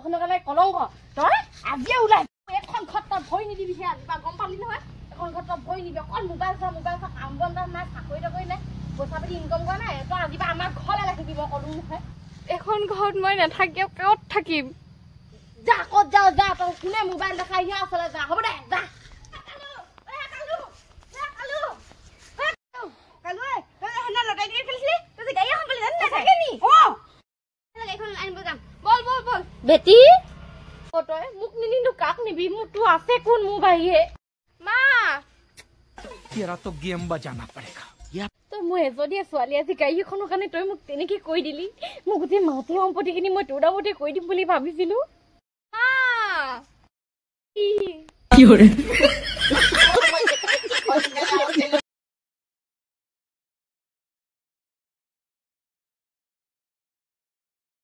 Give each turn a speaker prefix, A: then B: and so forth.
A: ঘৰখনৰ কাৰণে কলংক তই আজিয়ে ওলাই এখন ঘৰত তই ভয় নিদিবিহে আজিবা গম পালি নহয় এখন ঘৰত তই ভয় নিদিবি অকল মোবাইল চা কাম বন নাই চাকৰি তাকৰি নাই পইচা পাতি ইনকম কৰা নাই তই আজিবা আমাৰ ঘৰলৈ ৰাখিবি মই ক'লো নহয়
B: এখন ঘৰত মই নাথাকি ক'ত থাকিম
A: যা ক'ত যাও যা তই কোনে মোবাইল দেখাই হিয়া আছলে যা হ'ব দে যা বেটি তই মোক নিনিলো কাক নিবি মোৰতো আছে কোন মোৰ বাহিৰে
B: মা
C: तेरा तो गेम बजाना पड़ेगा
A: তই মই এজনীয়ে ছোৱালী আজি গাড়ী এখনৰ কাৰণে তই মোক তেনেকে কৈ দিলি মোক গোটেই মাটি সম্পত্তিখিনি মই তোৰ নামতে কৈ দিম বুলি ভাবিছিলো
B: মা
A: কি